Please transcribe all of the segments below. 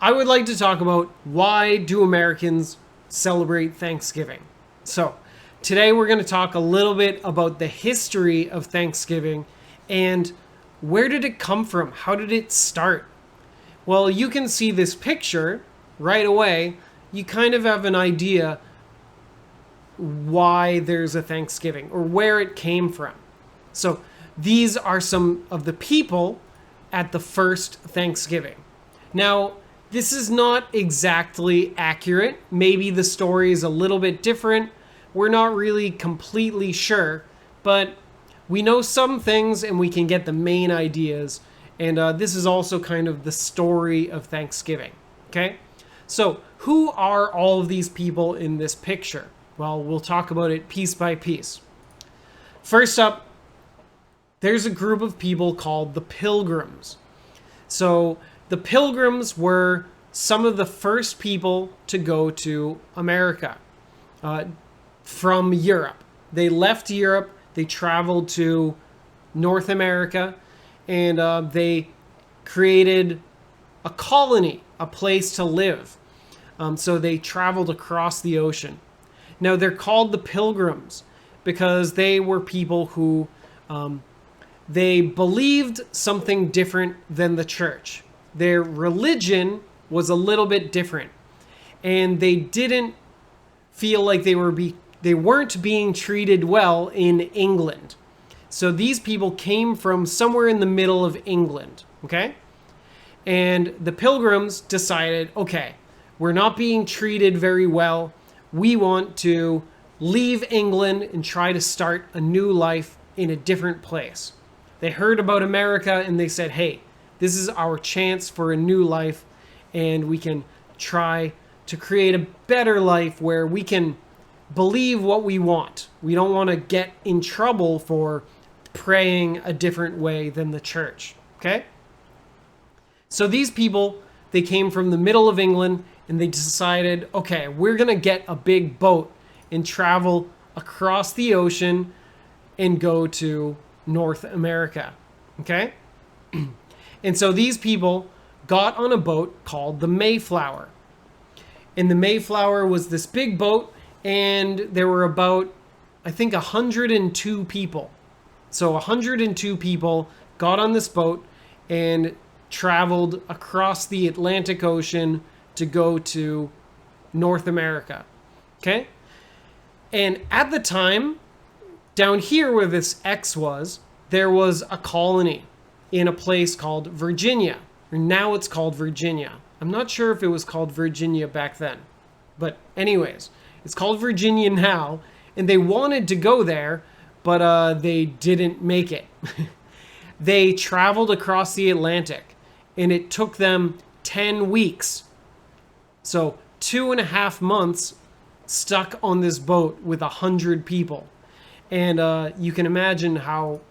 I would like to talk about why do Americans celebrate Thanksgiving. So today we're going to talk a little bit about the history of Thanksgiving and where did it come from? How did it start? Well, you can see this picture right away. You kind of have an idea why there's a Thanksgiving or where it came from. So these are some of the people at the first Thanksgiving. Now, this is not exactly accurate. Maybe the story is a little bit different. We're not really completely sure, but we know some things and we can get the main ideas. And this is also kind of the story of Thanksgiving. Okay? So who are all of these people in this picture? Well, we'll talk about it piece by piece. First up, there's a group of people called the Pilgrims. So the Pilgrims were some of the first people to go to America from Europe. They left Europe, they traveled to North America, and they created a colony, a place to live. So they traveled across the ocean. Now they're called the Pilgrims because they were people who they believed something different than the church. Their religion was a little bit different, and they didn't feel like they weren't being treated well in England. So these people came from somewhere in the middle of England, okay? And the Pilgrims decided, okay, we're not being treated very well. We want to leave England and try to start a new life in a different place. They heard about America and they said, hey, this is our chance for a new life, and we can try to create a better life where we can believe what we want. We don't want to get in trouble for praying a different way than the church, okay? So these people, they came from the middle of England and they decided, okay, we're going to get a big boat and travel across the ocean and go to North America, okay? And so these people got on a boat called the Mayflower. And the Mayflower was this big boat, and there were about, I think, 102 people. So 102 people got on this boat and traveled across the Atlantic Ocean to go to North America, okay? And at the time, down here where this X was, there was a colony in a place called Virginia. Or now it's called Virginia. I'm not sure if it was called Virginia back then. But anyways, it's called Virginia now. And they wanted to go there, but they didn't make it. They traveled across the Atlantic, and it took them 10 weeks. So 2.5 months stuck on this boat with 100 people. And you can imagine how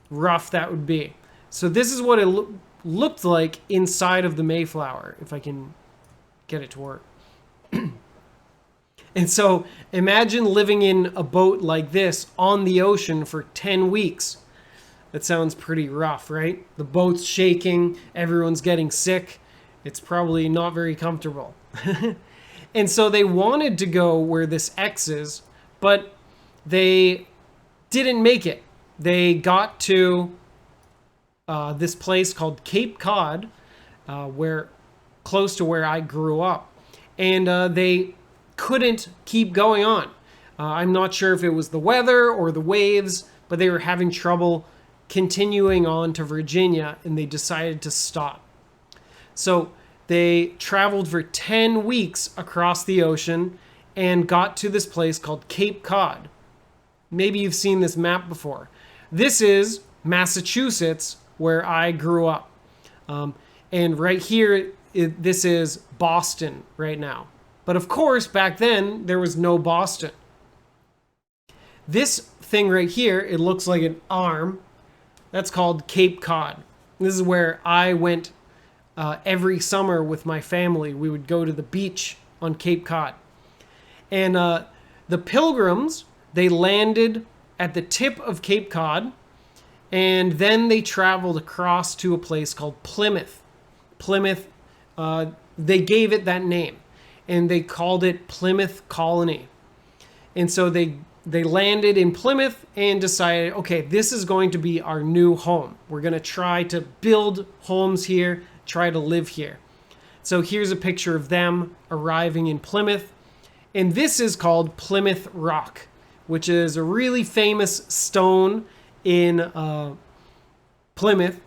rough that would be. So this is what it looked like inside of the Mayflower, if I can get it to work. And so imagine living in a boat like this on the ocean for 10 weeks. That sounds pretty rough, right? The boat's shaking, everyone's getting sick. It's probably not very comfortable. And so they wanted to go where this X is, but they didn't make it. They got to this place called Cape Cod, close to where I grew up. And they couldn't keep going on. I'm not sure if it was the weather or the waves, but they were having trouble continuing on to Virginia, and they decided to stop. So they traveled for 10 weeks across the ocean and got to this place called Cape Cod. Maybe you've seen this map before. This is Massachusetts, where I grew up. And right here, this is Boston right now. But of course, back then, there was no Boston. This thing right here, it looks like an arm. That's called Cape Cod. This is where I went every summer with my family. We would go to the beach on Cape Cod. And the Pilgrims, they landed at the tip of Cape Cod, and then they traveled across to a place called Plymouth. Plymouth they gave it that name, and they called it Plymouth Colony. And so they landed in Plymouth and decided, okay, this is going to be our new home. We're going to try to build homes here, try to live here. So here's a picture of them arriving in Plymouth. And this is called Plymouth Rock, which is a really famous stone in Plymouth.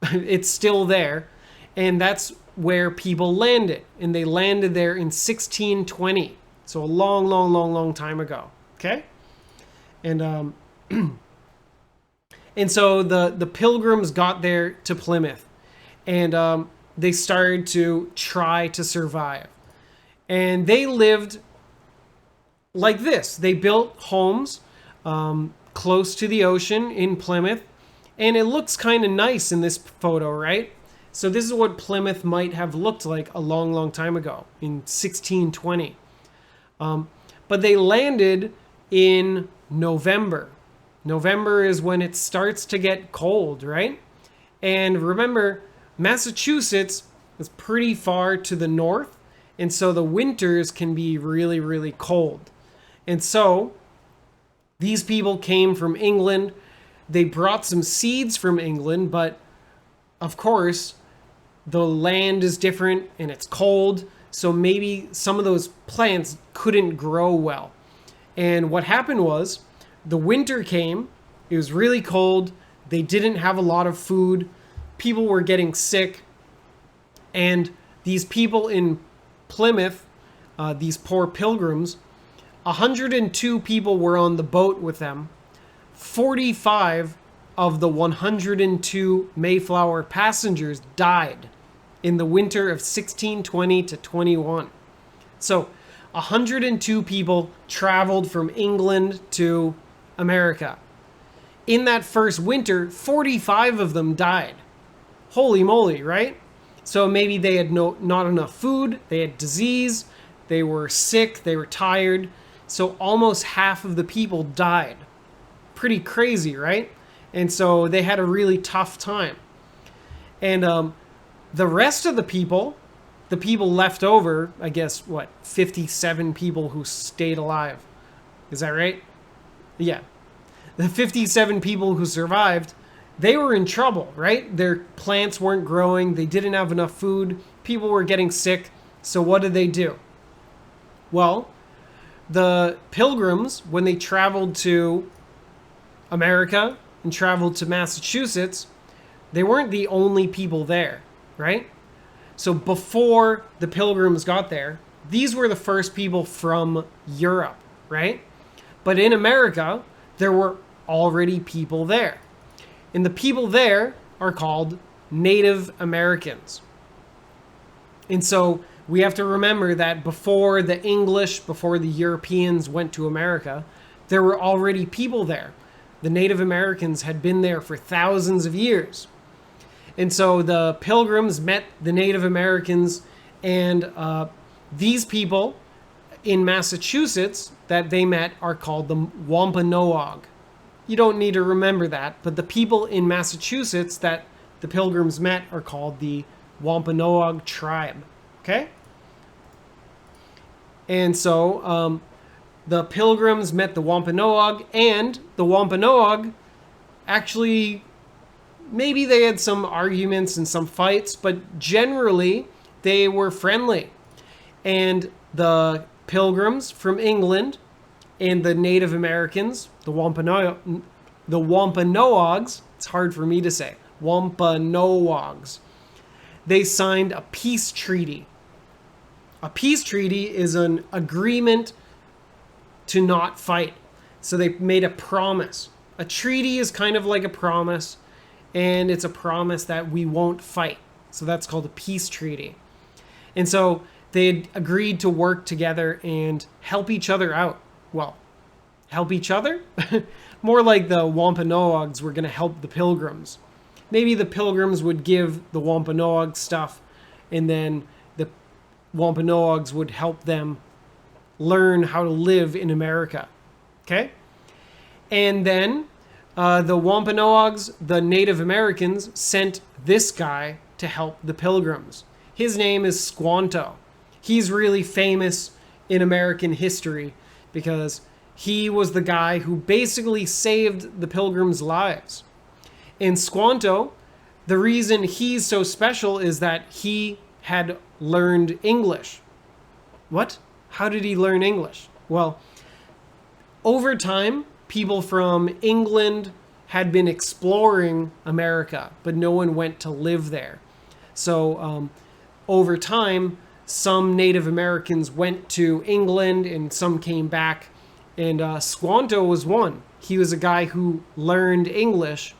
It's still there. And that's where people landed. And they landed there in 1620. So a long time ago. Okay? And and so the Pilgrims got there to Plymouth. And they started to try to survive. And they lived like this. They built homes close to the ocean in Plymouth. And it looks kind of nice in this photo, right? So this is what Plymouth might have looked like a long time ago in 1620. But they landed in November. November is when it starts to get cold, right? And remember, Massachusetts is pretty far to the north, and so the winters can be really cold. And so these people came from England. They brought some seeds from England, but of course the land is different and it's cold, so maybe some of those plants couldn't grow well. And what happened was the winter came, it was really cold, they didn't have a lot of food, people were getting sick, and these people in Plymouth, these poor pilgrims, 102 people were on the boat with them. 45 of the 102 Mayflower passengers died in the winter of 1620 to 21. So 102 people traveled from England to America. In that first winter, 45 of them died. Holy moly, right? So maybe they had not enough food, they had disease, they were sick, they were tired. So almost half of the people died. Pretty crazy, right? And so they had a really tough time. And the rest of the people left over, I guess, 57 people who stayed alive. Is that right? Yeah. The 57 people who survived, they were in trouble, right? Their plants weren't growing. They didn't have enough food. People were getting sick. So what did they do? Well, the Pilgrims, when they traveled to America and traveled to Massachusetts, they weren't the only people there, right? So before the Pilgrims got there, these were the first people from Europe, right? But in America, there were already people there. And the people there are called Native Americans. And so we have to remember that before the English, before the Europeans went to America, there were already people there. The Native Americans had been there for thousands of years. And so the Pilgrims met the Native Americans, and these people in Massachusetts that they met are called the Wampanoag. You don't need to remember that, but the people in Massachusetts that the Pilgrims met are called the Wampanoag tribe. Okay? And so the Pilgrims met the Wampanoag, and the Wampanoag actually, maybe they had some arguments and some fights, but generally they were friendly. And the Pilgrims from England and the Native Americans, the Wampanoags, it's hard for me to say, Wampanoags, they signed a peace treaty. A peace treaty is an agreement to not fight. So they made a promise. A treaty is kind of like a promise, and it's a promise that we won't fight. So that's called a peace treaty. And so they had agreed to work together and help each other out. Well, help each other? More like the Wampanoags were going to help the Pilgrims. Maybe the Pilgrims would give the Wampanoag stuff, and then the Wampanoags would help them learn how to live in America. Okay? And then the Wampanoags, the Native Americans, sent this guy to help the Pilgrims. His name is Squanto. He's really famous in American history because he was the guy who basically saved the Pilgrims' lives. And Squanto, the reason he's so special is that he had learned English. What? How did he learn English? Well, over time, people from England had been exploring America, but no one went to live there. So over time, some Native Americans went to England and some came back. And Squanto was one. He was a guy who learned English.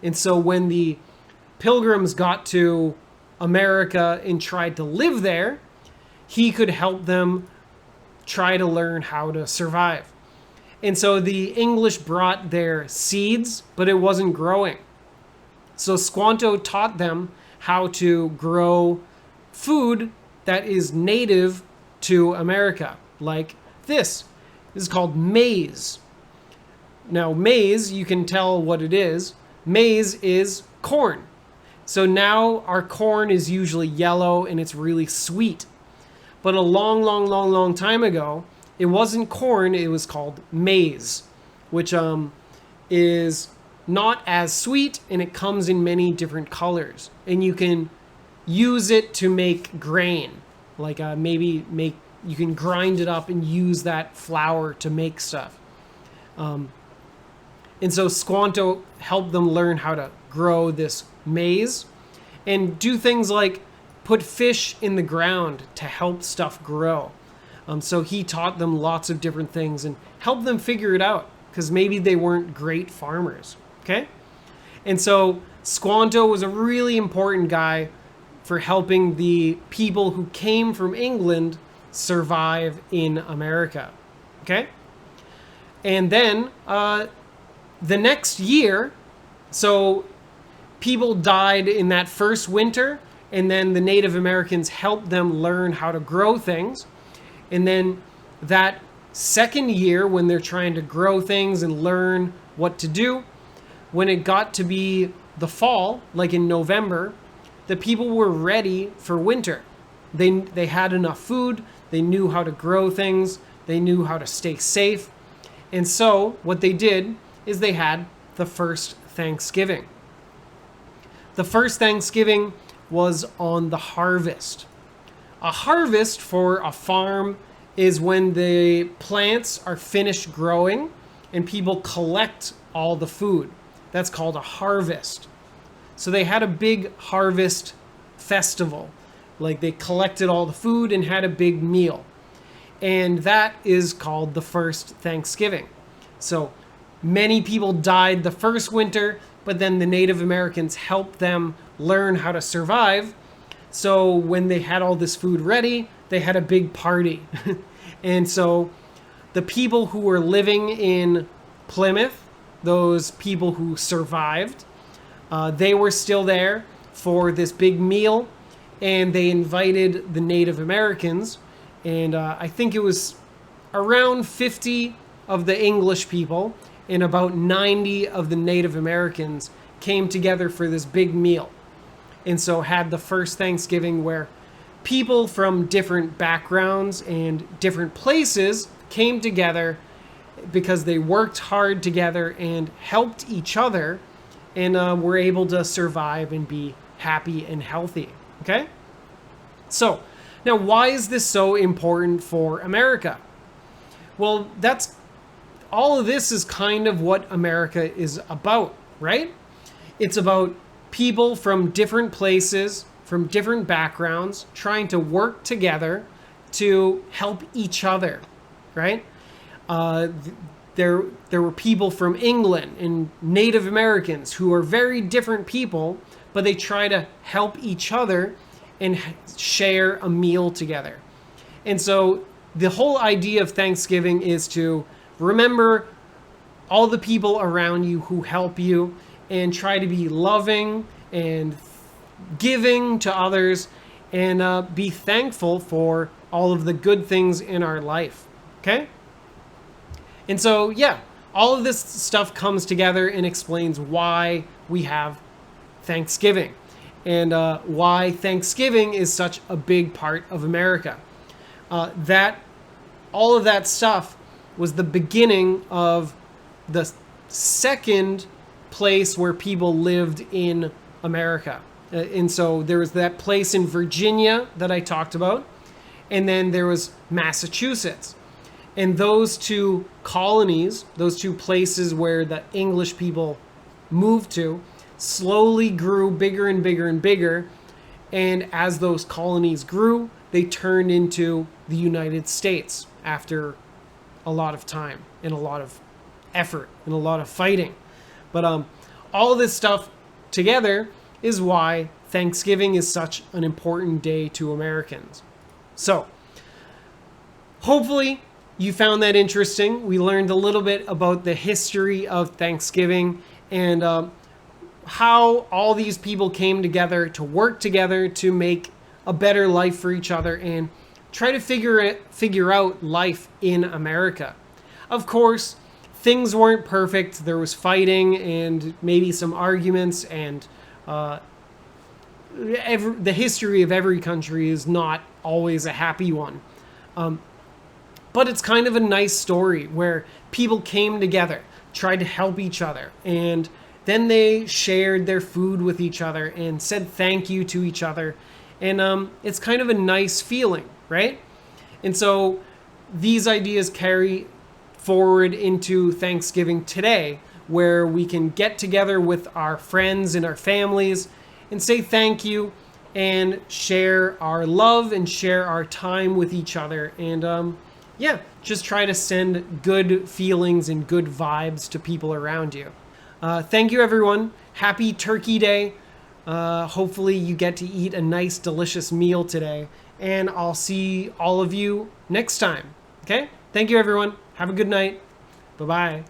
And so when the Pilgrims got to America and tried to live there, he could help them try to learn how to survive. And so the English brought their seeds, but it wasn't growing. So Squanto taught them how to grow food that is native to America, like this. This is called maize. Now, maize, you can tell what it is. Maize is corn. So now our corn is usually yellow and it's really sweet. But a long time ago, it wasn't corn, it was called maize, which is not as sweet and it comes in many different colors. And you can use it to make grain, like you can grind it up and use that flour to make stuff. And so Squanto helped them learn how to grow this maize and do things like put fish in the ground to help stuff grow. So he taught them lots of different things and helped them figure it out because maybe they weren't great farmers. Okay? And so Squanto was a really important guy for helping the people who came from England survive in America. Okay? And then the next year, so people died in that first winter, and then the Native Americans helped them learn how to grow things. And then that second year, when they're trying to grow things and learn what to do, when it got to be the fall, like in November, the people were ready for winter. They had enough food, they knew how to grow things, they knew how to stay safe. And so what they did is they had the first Thanksgiving. The first Thanksgiving was on the harvest. A harvest for a farm is when the plants are finished growing and people collect all the food. That's called a harvest. So they had a big harvest festival. Like they collected all the food and had a big meal. And that is called the first Thanksgiving. So many people died the first winter, but then the Native Americans helped them learn how to survive. So when they had all this food ready, they had a big party. And so the people who were living in Plymouth, those people who survived, they were still there for this big meal, and they invited the Native Americans. And I think it was around 50 of the English people and about 90 of the Native Americans came together for this big meal. And so had the first Thanksgiving where people from different backgrounds and different places came together because they worked hard together and helped each other and were able to survive and be happy and healthy. Okay? So, now why is this so important for America? Well, all of this is kind of what America is about, right? It's about people from different places, from different backgrounds, trying to work together to help each other, right? There were people from England and Native Americans who are very different people, but they try to help each other and share a meal together. And so the whole idea of Thanksgiving is to remember all the people around you who help you and try to be loving and giving to others and be thankful for all of the good things in our life. Okay? And so, yeah, all of this stuff comes together and explains why we have Thanksgiving. and why Thanksgiving is such a big part of America. All of that stuff was the beginning of the second place where people lived in America. And so there was that place in Virginia that I talked about, and then there was Massachusetts. And those two colonies, those two places where the English people moved to, slowly grew bigger and bigger and bigger. And as those colonies grew, they turned into the United States after a lot of time and a lot of effort and a lot of fighting. But all of this stuff together is why Thanksgiving is such an important day to Americans. So, hopefully you found that interesting. We learned a little bit about the history of Thanksgiving and how all these people came together to work together to make a better life for each other and try to figure out life in America. Of course, things weren't perfect. There was fighting and maybe some arguments, and the history of every country is not always a happy one. But it's kind of a nice story where people came together, tried to help each other, and then they shared their food with each other and said thank you to each other. And it's kind of a nice feeling, right? And so these ideas carry forward into Thanksgiving today, where we can get together with our friends and our families and say thank you and share our love and share our time with each other. And just try to send good feelings and good vibes to people around you. Thank you, everyone. Happy Turkey Day. Hopefully you get to eat a nice, delicious meal today. And I'll see all of you next time. Okay? Thank you, everyone. Have a good night. Bye-bye.